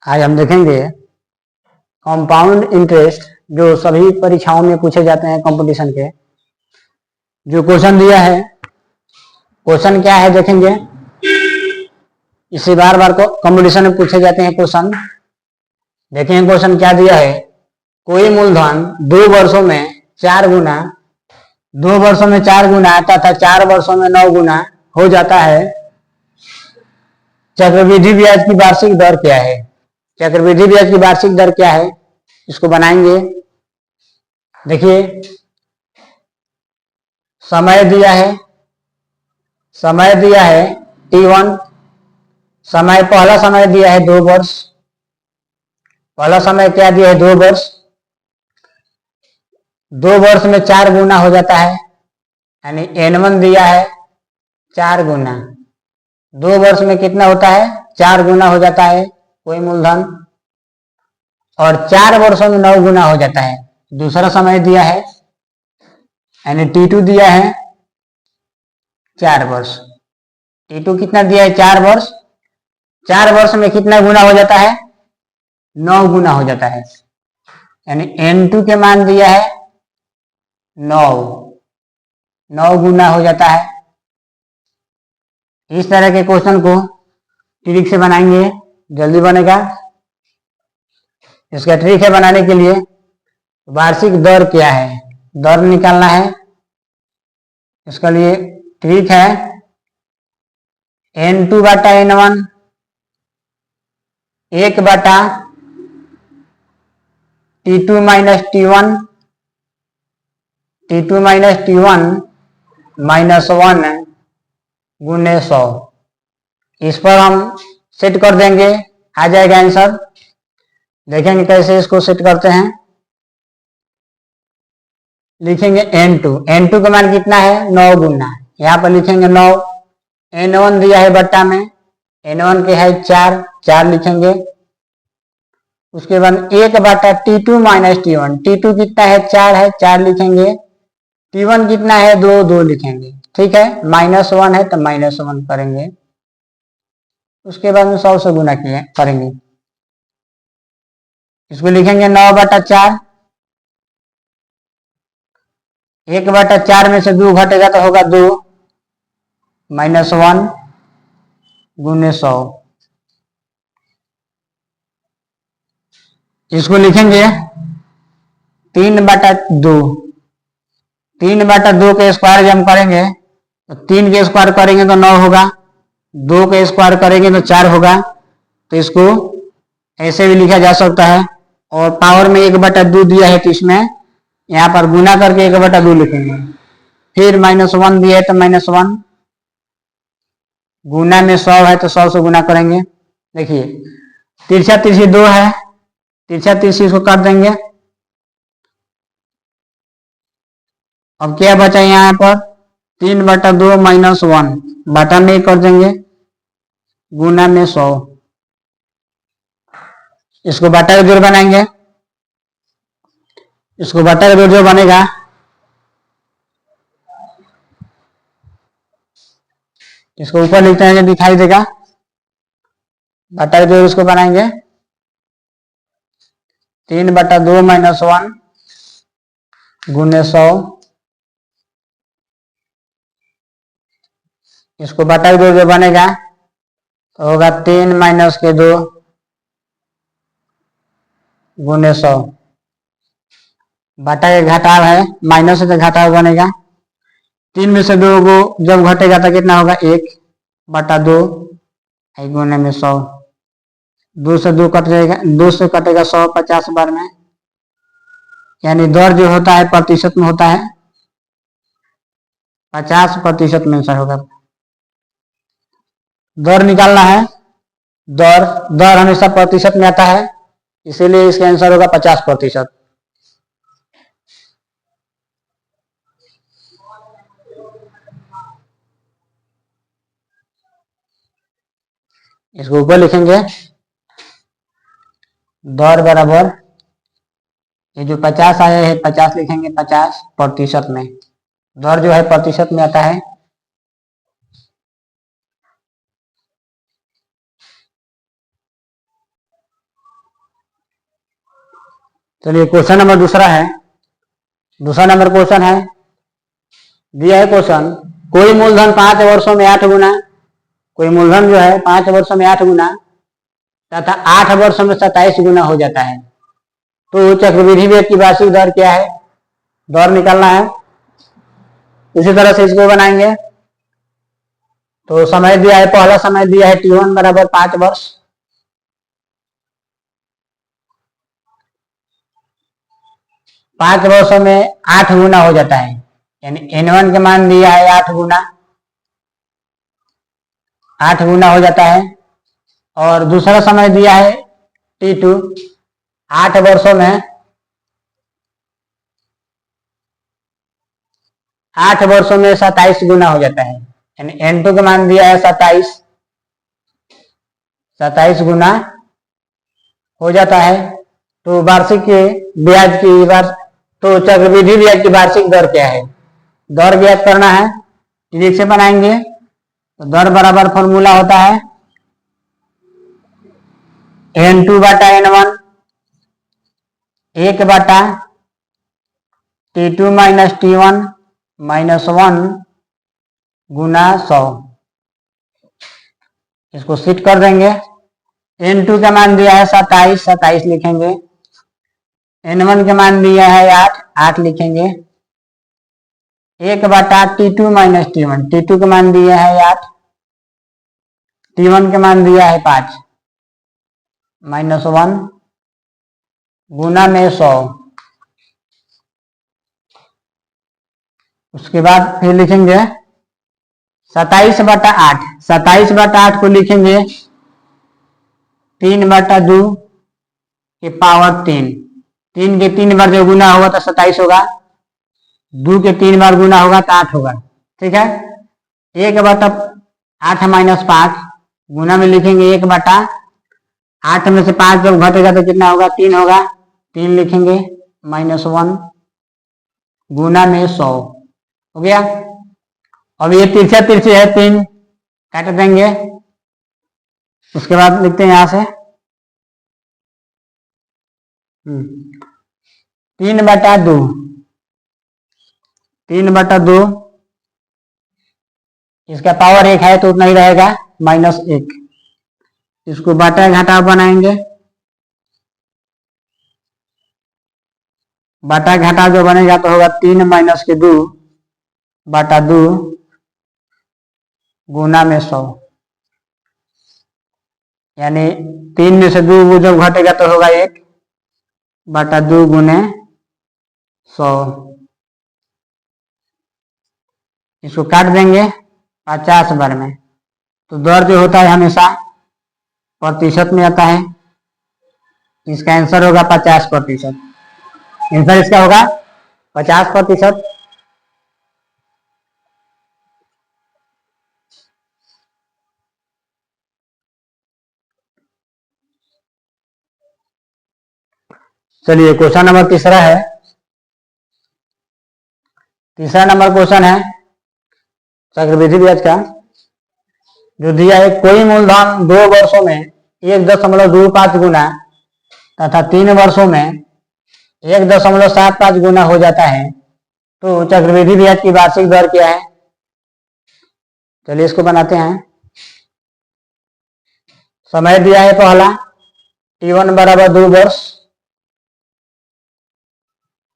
आज हम देखेंगे कंपाउंड इंटरेस्ट, जो सभी परीक्षाओं में पूछे जाते हैं कंपटीशन के। जो क्वेश्चन दिया है, क्वेश्चन क्या है देखेंगे। इसी बार बार को कंपटीशन में पूछे जाते हैं क्वेश्चन। देखेंगे क्वेश्चन क्या दिया है। कोई मूलधन 2 वर्षों में 4 गुना, 2 वर्षों में 4 गुना तथा 4 वर्षों में 9 गुना हो जाता है। चक्रवृद्धि ब्याज की वार्षिक दर क्या है? चक्रवृद्धि ब्याज की वार्षिक दर क्या है, इसको बनाएंगे। देखिए समय दिया है, समय दिया है T1। समय, पहला समय दिया है 2 वर्ष। पहला समय क्या दिया है? 2 वर्ष। 2 वर्ष में 4 गुना हो जाता है, यानी N1 दिया है 4 गुना। 2 वर्ष में कितना होता है? 4 गुना हो जाता है कोई मूलधन, और 4 वर्षों में 9 गुना हो जाता है। दूसरा समय दिया है, यानी T2 दिया है 4 वर्ष। T2 कितना दिया है? 4 वर्ष। 4 वर्ष में कितना गुना हो जाता है? 9 गुना हो जाता है, यानी N2 के मान दिया है 9 गुना हो जाता है। इस तरह के क्वेश्चन को ट्रिक से बनाएंगे, जल्दी बनेगा। इसका ट्रिक है बनाने के लिए, वार्षिक दर क्या है, दर निकालना है। इसके लिए ट्रिक है N2 बटा N1 1 बटा T2 minus T1, T2 minus T1 minus 1 गुने 100। इस पर हम सेट कर देंगे, आ जाएगा आंसर। देखेंगे कैसे इसको सेट करते हैं। लिखेंगे N2 का मान कितना है? 9 गुना। यहाँ पर लिखेंगे 9। N1 दिया है बट्टा में, N1 के है 4 लिखेंगे। उसके बाद 1 बटा T2 माइनस T1, T2 कितना है? 4 है, 4 लिखेंगे। T1 कितना है? 2 लिखेंगे। ठीक है, -1 है तो -1 करेंगे। उसके बाद में 100 से गुना करेंगे। इसको लिखेंगे 9 बटा 4। 1 बटा 4 में से 2 घटेगा तो होगा 2, -1 गुने 100। इसको लिखेंगे 3 बटा 2। 3 बटा 2 के स्क्वायर जब हम करेंगे तो 3 के स्क्वायर करेंगे तो 9 होगा, 2 के स्क्वायर करेंगे तो 4 होगा। तो इसको ऐसे भी लिखा जा सकता है। और पावर में 1 बटा 2 दिया है तो इसमें यहाँ पर गुना करके 1 बटा 2 लिखेंगे। फिर -1 दिया है तो -1, गुना में 100 है तो 100 से गुना करेंगे। देखिए तिरछा तिरछी 2 है, तिरछा तिरछी इसको काट देंगे। अब क्या बचा यहाँ पर? 3 बटा 2 -1 बटा में कर देंगे, गुना में 100। इसको बटा का जोड़ बनाएंगे। इसको बटा का जोड़ जो बनेगा, इसको ऊपर लिखते हैं, दिखाई देगा। बटा का जोड़ इसको बनाएंगे 3 बटा 2 -1 गुने 100। इसको बटा का जोड़ जो बनेगा तो होगा 3 माइनस के 2 गुने 100। बटा के घटाव है, माइनस से तो घटाव बनेगा। 3 में से 2 को जब घटेगा तो कितना होगा? 1 बटा 2 गुने में 100। 2 से 2 कट जाएगा, 2 से कटेगा 100 50 बार में, यानी दर जो होता है प्रतिशत में होता है, 50% में आंसर होगा। दर निकालना है, दर हमेशा प्रतिशत में आता है, इसीलिए इसका आंसर होगा 50%। इसको ऊपर लिखेंगे दर बराबर, ये जो 50 आया है 50 लिखेंगे 50% में। दर जो है प्रतिशत में आता है। चलिए क्वेश्चन नंबर दूसरा है। दूसरा नंबर क्वेश्चन है, दिया है क्वेश्चन, कोई मूलधन 5 वर्षों में 8 गुना, कोई मूलधन जो है 5 वर्षों में 8 गुना तथा 8 वर्षों में 27 गुना हो जाता है, तो चक्रवृद्धि ब्याज की वार्षिक दर क्या है? दर निकालना है। इसी तरह से इसको बनाएंगे। तो समय दिया है, पहला समय दिया है T1 बराबर 5 वर्ष, पांच वर्षों में 8 गुना हो जाता है, यानी N1 के मान दिया है 8 गुना, 8 गुना हो जाता है। और दूसरा समय दिया है T2, 8 वर्षों में 8 वर्षों में 27 गुना हो जाता है, यानी N2 का मान दिया है 27 गुना हो जाता है। तो वार्षिक ब्याज की तो चक्रवृद्धि ब्याज की वार्षिक दर क्या है? दर ज्ञात करना है, ठीक से बनाएंगे। तो दर बराबर फॉर्मूला होता है N2 बटा N1 1 बटा T2 माइनस T1 माइनस 1 गुना 100। इसको सीट कर देंगे। N2 का मान दिया है 27 लिखेंगे, N1 का मान दिया है 8 लिखेंगे, 1 बटा T2 माइनस T1, T2 का मान दिया है 8, T1 का मान दिया है 5 माइनस 1 गुना में 100। उसके बाद फिर लिखेंगे 27 बटा 8, 27 बटा 8 को लिखेंगे 3 बटा 2 के पावर 3, 3 के 3 बार जो गुना होगा तो 27 होगा, 2 के 3 बार गुना होगा तो 8 होगा, ठीक है। 1 बटा 8 माइनस 5 गुना में लिखेंगे 1 बटा 8 में से 5 जब घटेगा तो कितना होगा? 3 होगा, 3 लिखेंगे माइनस 1 गुना में 100 हो गया। अब ये तिरछा तिरछी है, 3 काट देंगे। उसके बाद लिखते हैं यहां से 3 बटा 2, 3 बटा 2, इसका पावर 1 है तो उतना ही रहेगा माइनस 1। इसको बटा घटाव बनाएंगे, बटा घटाव जो बनेगा तो होगा 3 माइनस के 2 बटा 2 गुना में 100, यानी 3 में से 2 जब घटेगा तो होगा 1 बटा 2 गुने 100। इसको काट देंगे 50 बार में, तो दर जो होता है हमेशा प्रतिशत में आता है। इसका आंसर होगा 50%। आंसर इसका होगा 50%। चलिए क्वेश्चन नंबर तीसरा है। तीसरा नंबर क्वेश्चन है चक्रवृद्धि ब्याज का, जो दिया है, कोई मूलधन 2 वर्षों में 1.25 गुना तथा 3 वर्षों में 1.75 गुना हो जाता है, तो चक्रवृद्धि ब्याज की वार्षिक दर क्या है? चलिए इसको बनाते हैं। समय दिया है पहला T1 बराबर 2 वर्ष,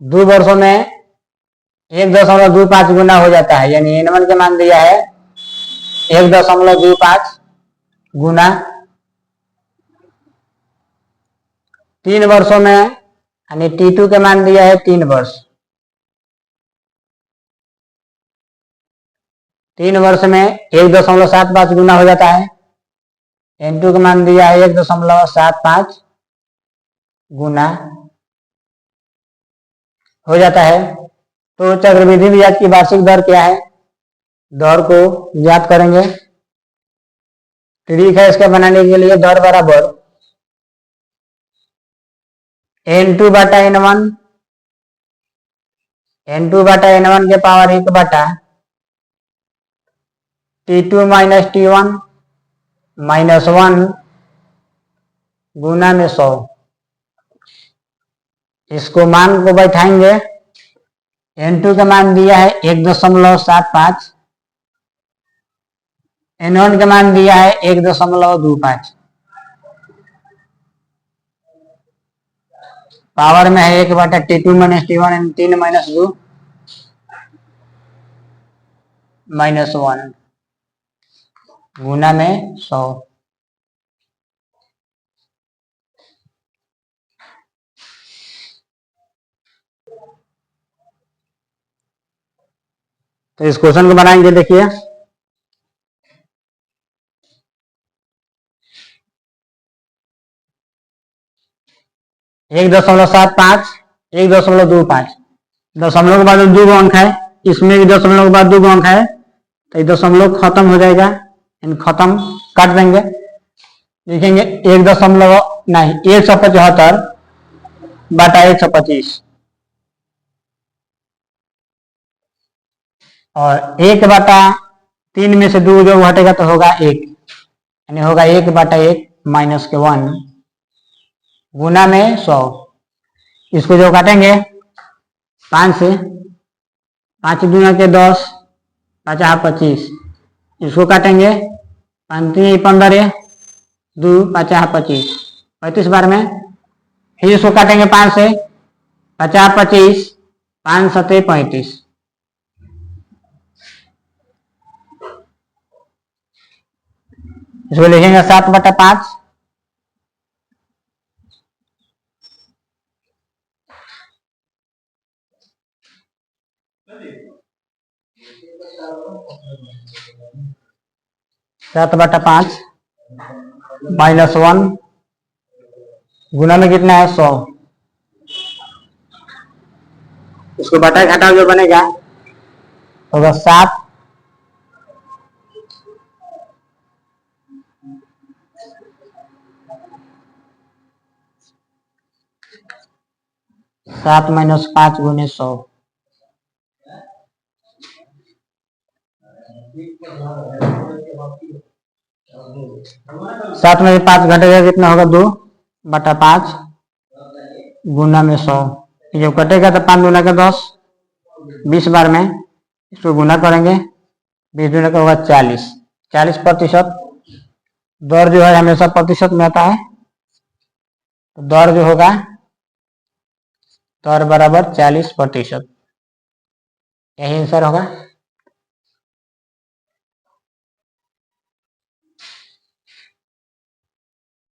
2 वर्षों में 1.25 गुना हो जाता है, यानी N1 के मान दिया है 1.25 गुना। 3 वर्षों में यानी T2 के मान दिया है 3 वर्ष, 3 वर्ष में 1.75 गुना हो जाता है, N2 का मान दिया है 1.75 गुना हो जाता है। तो चक्रवृद्धि ब्याज की वार्षिक दर क्या है? दर को ज्ञात करेंगे। ठीक है, इसका बनाने के लिए दर बराबर N2 बटा N1, N2 बटा N1 के पावर 1 बटा T2 माइनस T1 माइनस 1 गुना में 100। इसको मान को बैठाएंगे। N2 का मान दिया है 1.75, N1 का मान दिया है 1.25। पावर में है 1/T2 - T1 3 - 2 -1 गुना में 100। तो इस क्वेश्चन को बनाएंगे, देखिए 1.75, 1.25, दशमलव के बाद 2 अंक है, इसमें भी दशमलव के बाद 2 अंक है, तो ये दशमलव खत्म हो जाएगा, खत्म काट देंगे, लिखेंगे 1.75/125 और 1/3 में से 2 जो हटेगा तो होगा 1, यानी होगा 1/1 -1 गुना में 100। इसको जो काटेंगे 5 से, 5 दूना के 10, 5 25, इसको काटेंगे 5 3 15, 2 5 25, 35 बार में। फिर इसको काटेंगे 5 से, 50 25, 5 7 35, इसको लिखेंगे 7/5। -1 गुना में कितना है 100, उसको बटा घटाओ जो बनेगा होगा 7 -5 गुने 100। 7 में 5 घटेगा कितना होगा 2/5 गुना में 100। जब कटेगा तो 5 दूना का 10, 20 बार में इसको गुना करेंगे, 20 दूना का होगा 40, 40%। दर जो है हमेशा प्रतिशत में आता है, तो दर जो होगा दर बराबर 40%, यही आंसर होगा।